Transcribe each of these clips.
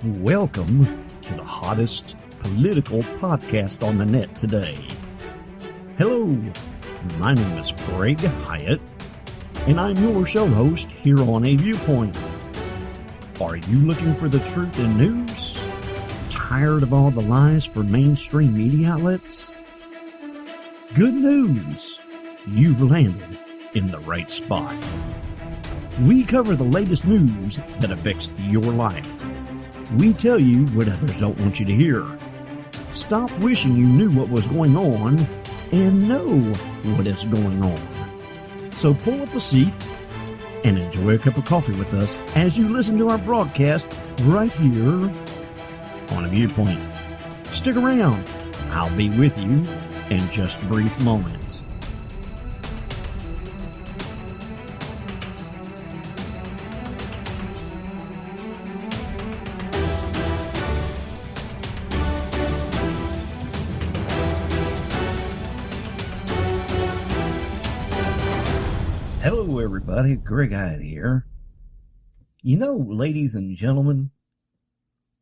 Welcome to the hottest political podcast on the net today. Hello, my name is Greg Hyatt, and I'm your show host here on A Viewpoint. Are you looking for the truth in news? Tired of all the lies from mainstream media outlets? Good news! You've landed in the right spot. We cover the latest news that affects your life. We tell you what others don't want you to hear. Stop wishing you knew what was going on and know what is going on. So pull up a seat and enjoy a cup of coffee with us as you listen to our broadcast right here on A Viewpoint. Stick around. I'll be with you in just a brief moment. Hello everybody, Greg Hyatt here. You know, ladies and gentlemen,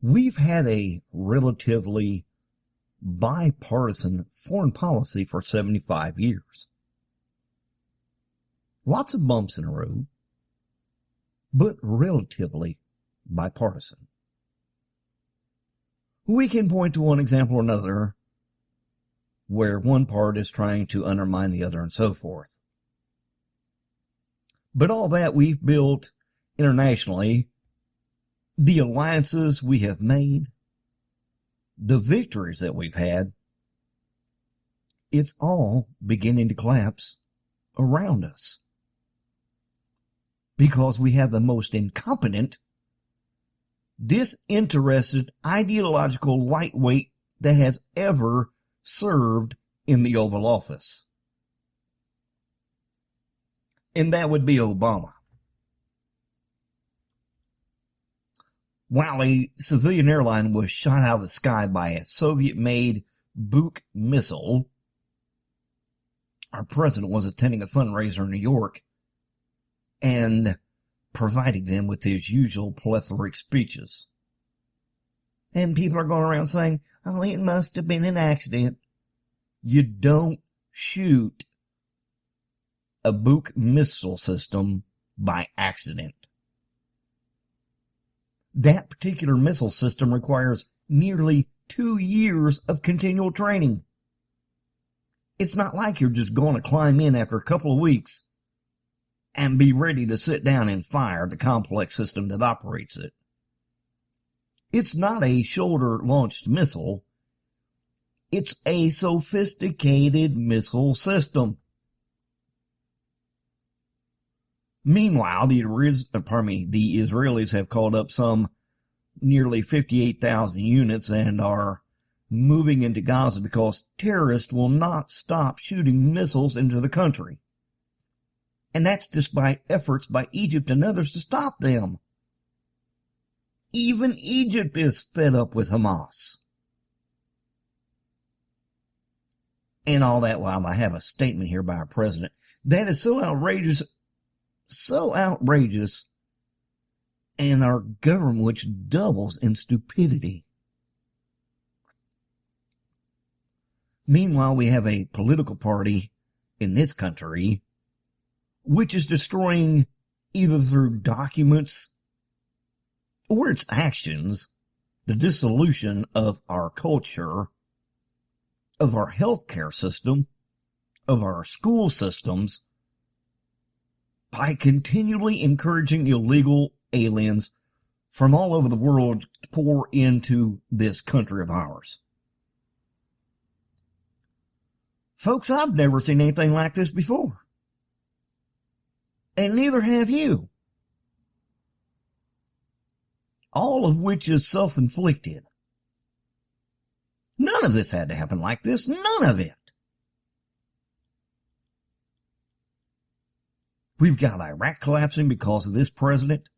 we've had a relatively bipartisan foreign policy for 75 years. Lots of bumps in the road, but relatively bipartisan. We can point to one example or another where one part is trying to undermine the other and so forth. But all that we've built internationally, the alliances we have made, the victories that we've had, it's all beginning to collapse around us. Because we have the most incompetent, disinterested, ideological lightweight that has ever served in the Oval Office. And that would be Obama. While a civilian airline was shot out of the sky by a Soviet-made Buk missile, our president was attending a fundraiser in New York and providing them with his usual plethoric speeches. And people are going around saying, oh, it must have been an accident. You don't shoot a Buk missile system by accident. That particular missile system requires nearly 2 years of continual training. It's not like you're just going to climb in after a couple of weeks and be ready to sit down and fire the complex system that operates it. It's not a shoulder-launched missile. It's a sophisticated missile system. Meanwhile, the Israelis have called up some nearly 58,000 units and are moving into Gaza because terrorists will not stop shooting missiles into the country. And that's despite efforts by Egypt and others to stop them. Even Egypt is fed up with Hamas. And all that while I have a statement here by our president that is so outrageous, and our government which doubles in stupidity. Meanwhile, we have a political party in this country which is destroying, either through documents or its actions, the dissolution of our culture, of our healthcare system, of our school systems, by continually encouraging illegal aliens from all over the world to pour into this country of ours. Folks, I've never seen anything like this before. And neither have you. All of which is self-inflicted. None of this had to happen like this. None of it. We've got Iraq collapsing because of this president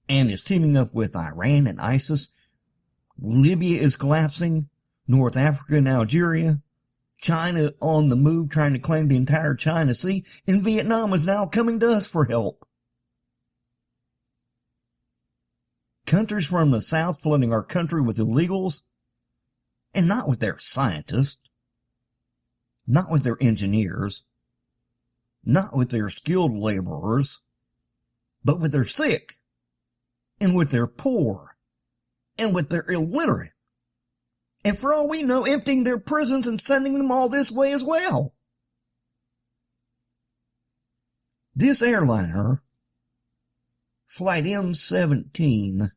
and is teaming up with Iran and ISIS. Libya is collapsing. North Africa and Algeria. China on the move trying to claim the entire China Sea. And Vietnam is now coming to us for help. countries from the south flooding our country with illegals, and not with their scientists, not with their engineers, not with their skilled laborers, but with their sick, and with their poor, and with their illiterate, and for all we know, emptying their prisons and sending them all this way as well. This airliner, Flight M17,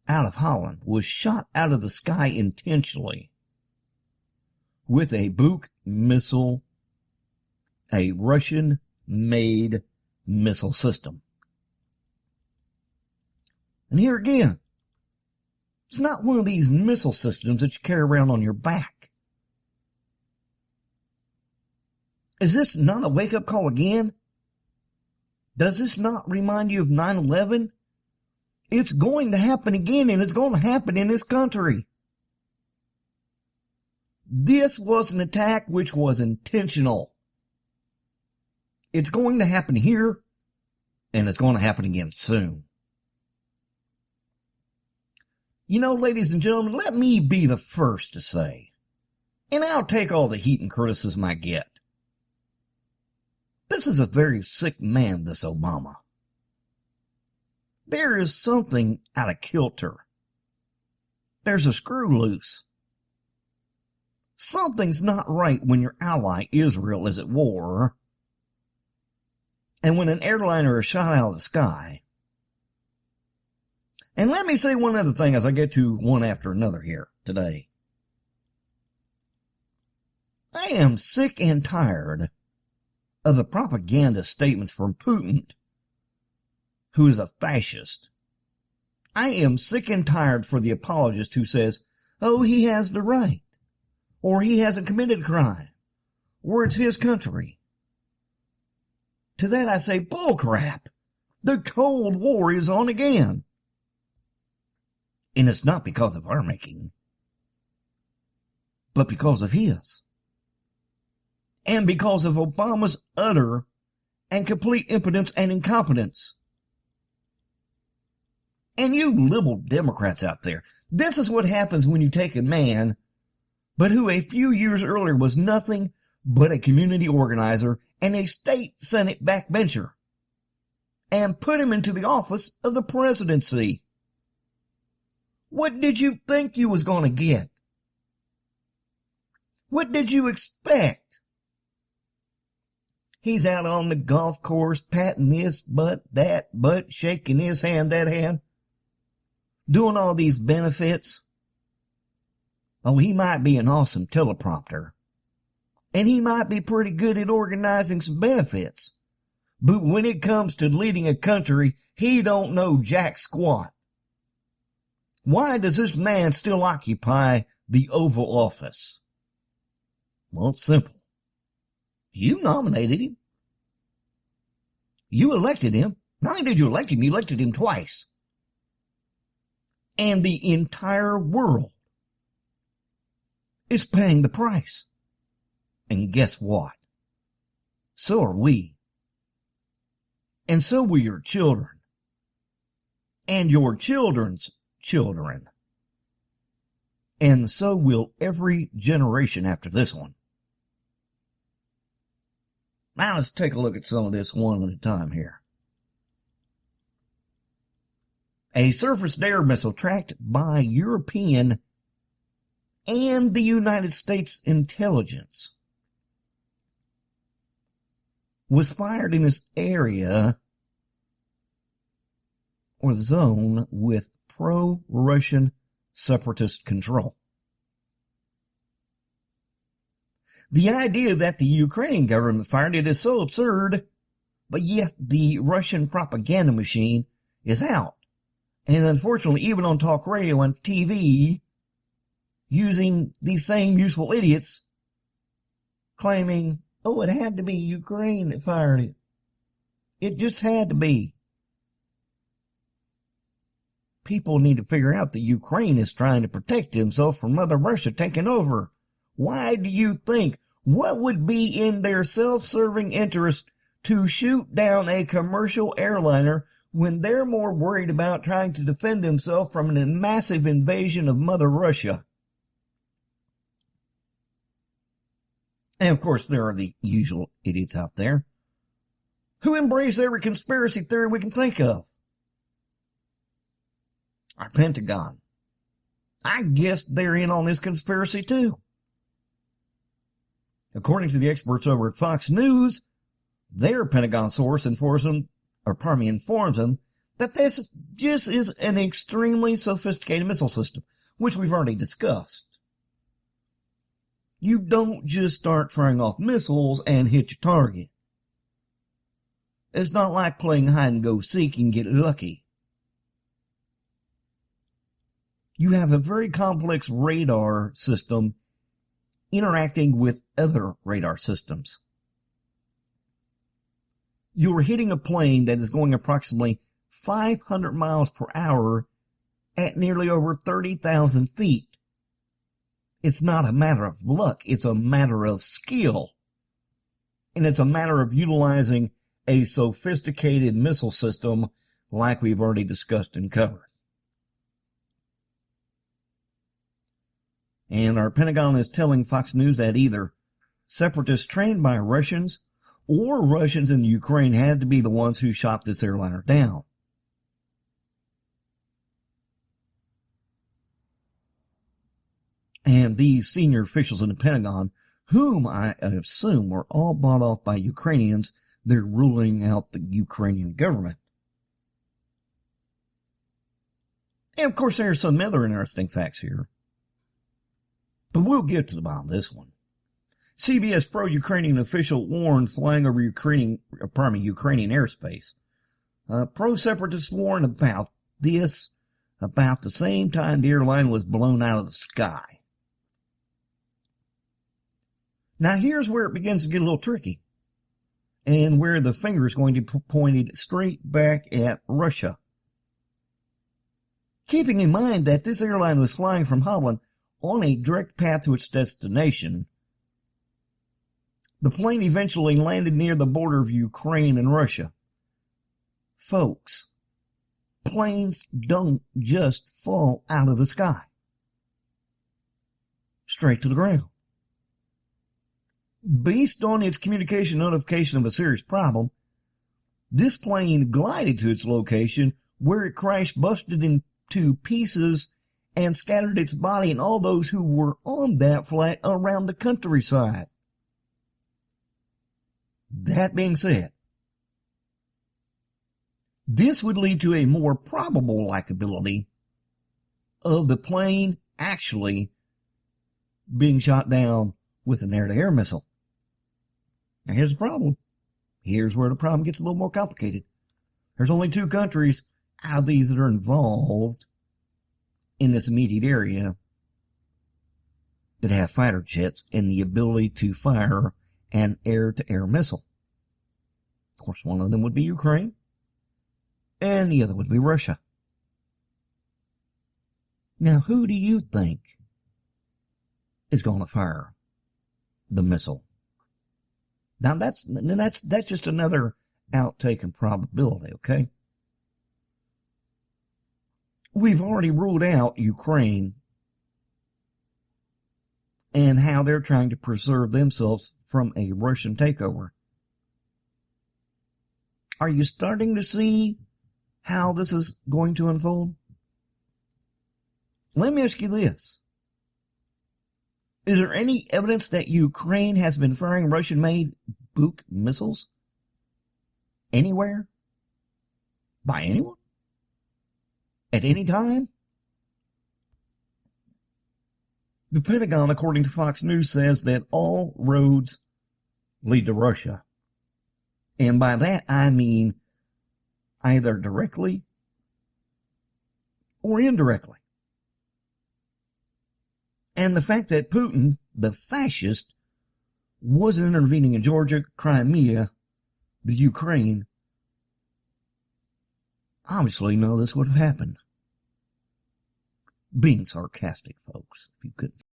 out of Holland, was shot out of the sky intentionally with a Buk missile, a Russian-made missile system. And here again, it's not one of these missile systems that you carry around on your back. Is this not a wake-up call again? Does this not remind you of 9/11? It's going to happen again, and it's going to happen in this country. This was an attack which was intentional. It's going to happen here, and it's going to happen again soon. You know, ladies and gentlemen, let me be the first to say, and I'll take all the heat and criticism I get, this is a very sick man, this Obama. There is something out of kilter. There's a screw loose. Something's not right when your ally, Israel, is at war, and when an airliner is shot out of the sky. And let me say one other thing as I get to one after another here today. I am sick and tired of the propaganda statements from Putin, who is a fascist. I am sick and tired for the apologist who says, oh, he has the right, or he hasn't committed a crime, or it's his country. To that I say, bullcrap. The Cold War is on again. And it's not because of our making, but because of his. And because of Obama's utter and complete impotence and incompetence. And you liberal Democrats out there, this is what happens when you take a man, but who a few years earlier was nothing but a community organizer and a state Senate backbencher, and put him into the office of the presidency. What did you think you was going to get? What did you expect? He's out on the golf course, patting this butt, that butt, shaking his hand, that hand, doing all these benefits. Oh, he might be an awesome teleprompter, and he might be pretty good at organizing some benefits, but when it comes to leading a country, he don't know jack squat. Why does this man still occupy the Oval Office? Well, it's simple. You nominated him. You elected him. Not only did you elect him, you elected him twice. And the entire world is paying the price. And guess what? So are we. And so will your children. And your children's children. And so will every generation after this one. Now let's take a look at some of this one at a time here. A surface-to-air missile tracked by European and the United States intelligence was fired in this area or zone with pro-Russian separatist control. The idea that the Ukrainian government fired it is so absurd, but yet the Russian propaganda machine is out. And unfortunately, even on talk radio and TV, using these same useful idiots, claiming, oh, it had to be Ukraine that fired it. It just had to be. People need to figure out that Ukraine is trying to protect himself from Mother Russia taking over. Why do you think? What would be in their self-serving interest to shoot down a commercial airliner when they're more worried about trying to defend themselves from a massive invasion of Mother Russia. And of course, there are the usual idiots out there who embrace every conspiracy theory we can think of. Our Pentagon. I guess they're in on this conspiracy too. According to the experts over at Fox News, their Pentagon source informs them that this just is an extremely sophisticated missile system, which we've already discussed. You don't just start firing off missiles and hit your target. It's not like playing hide and go seek and get lucky. You have a very complex radar system interacting with other radar systems. You're hitting a plane that is going approximately 500 miles per hour at nearly over 30,000 feet. It's not a matter of luck. It's a matter of skill. And it's a matter of utilizing a sophisticated missile system like we've already discussed and covered. And our Pentagon is telling Fox News that either separatists trained by Russians or Russians in Ukraine had to be the ones who shot this airliner down. And these senior officials in the Pentagon, whom I assume were all bought off by Ukrainians, they're ruling out the Ukrainian government. And of course, there are some other interesting facts here. But we'll get to the bottom of this one. CBS pro-Ukrainian official warned flying over Ukrainian airspace. Pro-separatists warned about this about the same time the airline was blown out of the sky. Now here's where it begins to get a little tricky, and where the finger is going to be pointed straight back at Russia. Keeping in mind that this airline was flying from Holland on a direct path to its destination, the plane eventually landed near the border of Ukraine and Russia. Folks, planes don't just fall out of the sky. Straight to the ground. Based on its communication notification of a serious problem, this plane glided to its location where it crashed, busted into pieces, and scattered its body and all those who were on that flight around the countryside. That being said, this would lead to a more probable likability of the plane actually being shot down with an air-to-air missile. Now here's the problem. Here's where the problem gets a little more complicated. There's only 2 countries out of these that are involved in this immediate area that have fighter jets and the ability to fire an air-to-air missile. Of course, one of them would be Ukraine, and the other would be Russia. Now, who do you think is going to fire the missile? Now, that's just another outtaken probability, okay? We've already ruled out Ukraine and how they're trying to preserve themselves from a Russian takeover. Are you starting to see how this is going to unfold? Let me ask you this. Is there any evidence that Ukraine has been firing Russian-made Buk missiles? Anywhere? By anyone? At any time? The Pentagon, according to Fox News, says that all roads lead to Russia. And by that I mean either directly or indirectly. And the fact that Putin, the fascist, wasn't intervening in Georgia, Crimea, the Ukraine, obviously none of this would have happened. Being sarcastic, folks, if you couldn't